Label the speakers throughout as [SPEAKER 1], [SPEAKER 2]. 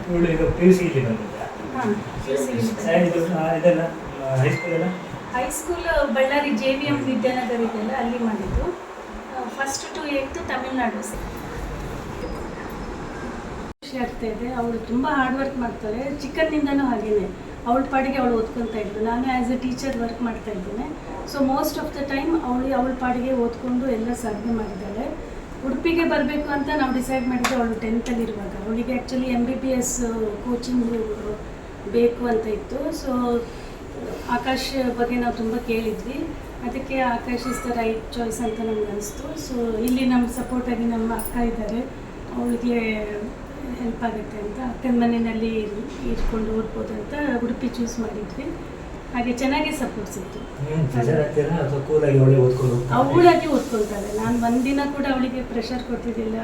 [SPEAKER 1] ಇವಳು ಈಗ PUC ಇಲ್ಲಿ ಬಂದಿದ್ದೆ.
[SPEAKER 2] ಹಾಂ
[SPEAKER 1] ಇದೆಲ್ಲ ಹೈಸ್ಕೂಲ್ ಎಲ್ಲ
[SPEAKER 2] ಹೈಸ್ಕೂಲ್ ಬಳ್ಳಾರಿ JVM ವಿದ್ಯಾನಗರ ಇದೆಯಲ್ಲ ಅಲ್ಲಿ ಮಾಡಿದ್ದು. First to 8th Tamil Nadu. ಖುಷಿ ಆಗ್ತಾ ಇದೆ. ಅವಳು ತುಂಬ ಹಾರ್ಡ್ ವರ್ಕ್ ಮಾಡ್ತಾಳೆ, ಚಿಕ್ಕಂದಿಂದನೂ ಹಾಗೇನೆ. ಅವಳ ಪಾಡಿಗೆ ಅವಳು ಓದ್ಕೊತಾ ಇದ್ಳು. ನಾನು ಆ್ಯಸ್ ಎ ಟೀಚರ್ ವರ್ಕ್ ಮಾಡ್ತಾ ಇದ್ದೇನೆ. So most of the time ಅವಳ ಪಾಡಿಗೆ ಓದ್ಕೊಂಡು ಎಲ್ಲ ಸಾಧನೆ ಮಾಡಿದ್ದಾಳೆ. ಉಡುಪಿಗೆ ಬರಬೇಕು ಅಂತ ನಾವು ಡಿಸೈಡ್ ಮಾಡಿದ್ದೆ ಅವಳು 10th ಇರುವಾಗ. ಅವಳಿಗೆ ಆ್ಯಕ್ಚುಲಿ MBBS ಕೋಚಿಂಗ್ ಬೇಕು ಅಂತ ಇತ್ತು. ಸೊ ಆಕಾಶ್ ಬಗ್ಗೆ ನಾವು ತುಂಬ ಕೇಳಿದ್ವಿ. ಅದಕ್ಕೆ Akash is the right choice ಅಂತ ನಮ್ಗೆ ಅನಿಸ್ತು. ಸೊ ಇಲ್ಲಿ ನಮ್ಮ ಸಪೋರ್ಟಾಗಿ ನಮ್ಮ ಅಕ್ಕ ಇದ್ದಾರೆ, ಅವಳಿಗೆ ಹೆಲ್ಪ್ ಆಗುತ್ತೆ ಅಂತ ಅಕ್ಕನ ಮನೆಯಲ್ಲಿ ಇಟ್ಕೊಂಡು ಓದ್ಬೋದು ಅಂತ ಉಡುಪಿ ಚೂಸ್ ಮಾಡಿದ್ವಿ. ಹಾಗೆ ಚೆನ್ನಾಗಿ ಸಪೋರ್ಟ್ ಸಿಕ್ತು. ಅವಳಾಗಿ ಓದ್ಕೊಳ್ತಾಳೆ. ನಾನು ಒಂದಿನ ಕೂಡ ಅವಳಿಗೆ ಪ್ರೆಷರ್ ಕೊಟ್ಟಿದ್ದಿಲ್ಲ.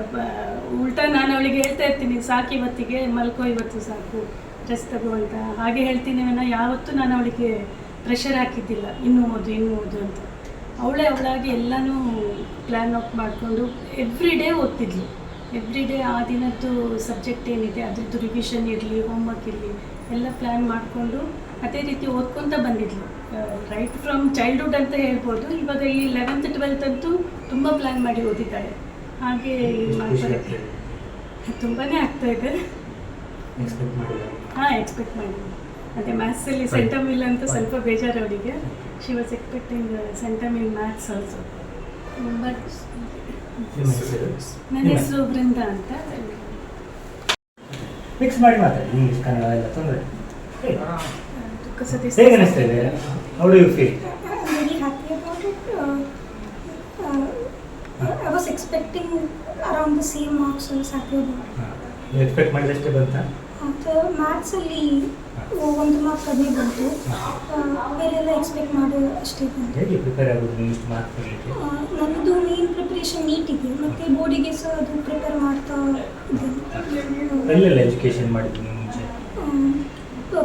[SPEAKER 2] ಉಲ್ಟಾ ನಾನು ಅವಳಿಗೆ ಹೇಳ್ತಾ ಇರ್ತೀನಿ, ಸಾಕು ಇವತ್ತಿಗೆ ಮಲ್ಕೋ, ಇವತ್ತು ಸಾಕು, ರೆಸ್ಟ್ ತಗೋ ಅಂತ ಹಾಗೆ ಹೇಳ್ತೀನಿ. ಯಾವತ್ತೂ ನಾನು ಅವಳಿಗೆ ಪ್ರೆಷರ್ ಹಾಕಿದ್ದಿಲ್ಲ, ಇನ್ನೂ ಓದು ಅಂತ. ಅವಳಾಗಿ ಎಲ್ಲನೂ ಪ್ಲ್ಯಾನ್ ಔಟ್ ಮಾಡಿಕೊಂಡು ಎವ್ರಿ ಡೇ ಓದ್ತಿದ್ಲು. ಎವ್ರಿ ಡೇ ಆ ದಿನದ್ದು ಸಬ್ಜೆಕ್ಟ್ ಏನಿದೆ ಅದ್ರದ್ದು ರಿವಿಷನ್ ಇರಲಿ, ಹೋಮ್ವರ್ಕ್ ಇರಲಿ, ಎಲ್ಲ ಪ್ಲ್ಯಾನ್ ಮಾಡಿಕೊಂಡು ಅದೇ ರೀತಿ ಓದ್ಕೊತ ಬಂದಿದ್ಲು. ರೈಟ್ ಫ್ರಮ್ ಚೈಲ್ಡ್ಹುಡ್ ಅಂತ ಹೇಳ್ಬೋದು. ಇವಾಗ ಈ 11th 12th ಅಂತೂ ತುಂಬ ಪ್ಲ್ಯಾನ್ ಮಾಡಿ ಓದಿದ್ದಾಳೆ. ಹಾಗೆ ಮಾಡ್ತಾರೆ, ತುಂಬಾ ಆಗ್ತಾಯಿದೆ. ಹಾಂ, ಎಕ್ಸ್ಪೆಕ್ಟ್ ಮಾಡಿದ್ವಿ. ಅದೇ ಮ್ಯಾಥ್ಸಲ್ಲಿ ಸೆಂಟಮಿಲ್ ಅಂತ ಸ್ವಲ್ಪ ಬೇಜಾರು ಅವಳಿಗೆ. She was expecting centum in maths also. But ನನ್ನ ಹೆಸರು ಬೃಂದಾ ಅಂತ.
[SPEAKER 1] ಮಿಕ್ಸ್ ಮಾಡಿ ಮಾತಾಡಿ, ಇಂಗ್ಲೀಷ್ ಕನ್ನಡ ಎಲ್ಲ ತೊಂದರೆ.
[SPEAKER 2] ಹೇಗೆ
[SPEAKER 1] ಅನಿಸ್ತಾ ಇದೆ? How do you feel?
[SPEAKER 3] I'm very happy about it. I was expecting around the same marks, so I was happy about it.
[SPEAKER 1] ನೀವು ಎಕ್ಸ್ಪೆಕ್ಟ್ ಮಾಡಿದಷ್ಟೇ ಬಂತಾ?
[SPEAKER 3] ಮ್ಯಾಥ್ಸಲ್ಲಿ 1 ಮಾರ್ಕ್ ಕಡಿಮೆ ಬಂತು. ಬೇರೆಲ್ಲ ಎಕ್ಸ್ಪೆಕ್ಟ್ ಮಾಡೋ ಅಷ್ಟೇ ಬಂತು.
[SPEAKER 1] ಹೇಗೆ ಪ್ರಿಪೇರ್ ಆಗೋದು ನೀವು ಇಷ್ಟು ಮಾರ್ಕ್ ಬರಲಿಕ್ಕೆ?
[SPEAKER 3] ನನ್ನದು ಮೇನ್ ಪ್ರಿಪ್ರೇಷನ್ ನೀಟಿದೆ, ಮತ್ತು ಬೋರ್ಡಿಗೆ ಸಹ ಅದು ಪ್ರಿಪೇರ್ ಮಾಡ್ತಾ ಇದ್ದೇನೆ.
[SPEAKER 1] ಎಲ್ಲೆಲ್ಲ ಎಜುಕೇಷನ್ ಮಾಡಿದ್ದು ನೀವು ಮುಂಚೆ?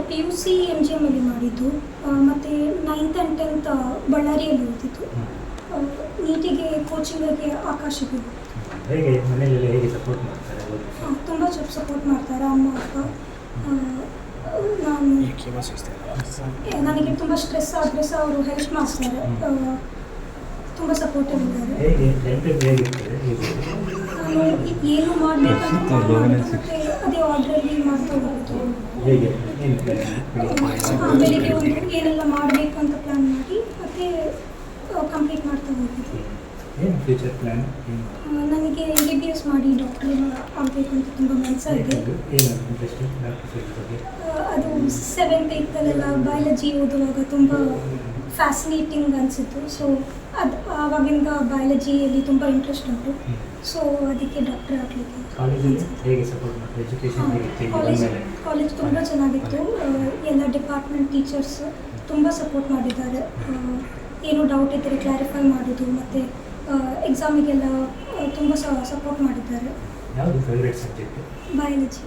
[SPEAKER 3] PUC MGM ಅಲ್ಲಿ ಮಾಡಿದ್ದು, ಮತ್ತು 9th and 10th ಬಳ್ಳಾರಿಯಲ್ಲಿ ಓದಿದ್ದು. ನೀಟಿಗೆ ಕೋಚಿಂಗಿಗೆ ಆಕಾಶಿಗೆ.
[SPEAKER 1] ಹೇಗೆ ಮನೆಯಲ್ಲೆಲ್ಲ ಹೇಗೆ ಸಪೋರ್ಟ್ ಮಾಡ್ತಾರೆ?
[SPEAKER 3] ತುಂಬ ಸಪೋರ್ಟ್ ಮಾಡ್ತಾರೆ ಅಮ್ಮ ಅಪ್ಪ. ನನಗೆ ತುಂಬ ಸ್ಟ್ರೆಸ್ ಆದರೆ ಸಹ ಅವರು ಹೆಲ್ಪ್ ಮಾಡ್ತಾರೆ, ತುಂಬ ಸಪೋರ್ಟಿವ್ ಇದ್ದಾರೆ. ನಾನು ಏನು ಮಾಡಬೇಕಂತ ಮತ್ತು ಅದೇ ಆರ್ಡ್ರಲ್ಲಿ ಮಾಡ್ತಾ ಹೋಗೋದು. ಬೆಳಿಗ್ಗೆ ಏನೆಲ್ಲ ಮಾಡಬೇಕು ಅಂತ ಪ್ಲ್ಯಾನ್ ಮಾಡಿ ಮತ್ತೆ ಕಂಪ್ಲೀಟ್ ಮಾಡ್ತಾ ಹೋಗಿದ್ದು. ನನಗೆ MBBS ಮಾಡಿ ಡಾಕ್ಟರ್ ಆಗಬೇಕು ಅಂತ ತುಂಬ ಮನಸ್ಸಾಗಿದೆ. ಅದು 7th 8th ಬಯಾಲಜಿ ಓದುವಾಗ ತುಂಬ ಫ್ಯಾಸಿನೇಟಿಂಗ್ ಅನಿಸಿತ್ತು. ಸೊ ಅದು ಆವಾಗಿಂದ ಬಯಾಲಜಿಯಲ್ಲಿ ತುಂಬ ಇಂಟ್ರೆಸ್ಟ್ ಉಂಟು. ಸೊ ಅದಕ್ಕೆ ಡಾಕ್ಟರ್ ಆಗಲಿಕ್ಕೆ. ಕಾಲೇಜ್ ತುಂಬ ಚೆನ್ನಾಗಿತ್ತು. ಎಲ್ಲ ಡಿಪಾರ್ಟ್ಮೆಂಟ್ ಟೀಚರ್ಸ್ ತುಂಬ ಸಪೋರ್ಟ್ ಮಾಡಿದ್ದಾರೆ. ಏನು ಡೌಟ್ ಇದ್ದರೆ ಕ್ಲಾರಿಫೈ ಮಾಡೋದು, ಮತ್ತು ಎಕ್ಸಾಮಿಗೆಲ್ಲ ತುಂಬ ಸಪೋರ್ಟ್ ಮಾಡಿದ್ದಾರೆ.
[SPEAKER 1] ಯಾವುದು ಫೇವರೇಟ್ ಸಬ್ಜೆಕ್ಟ್?
[SPEAKER 3] ಬಯಾಲಜಿ.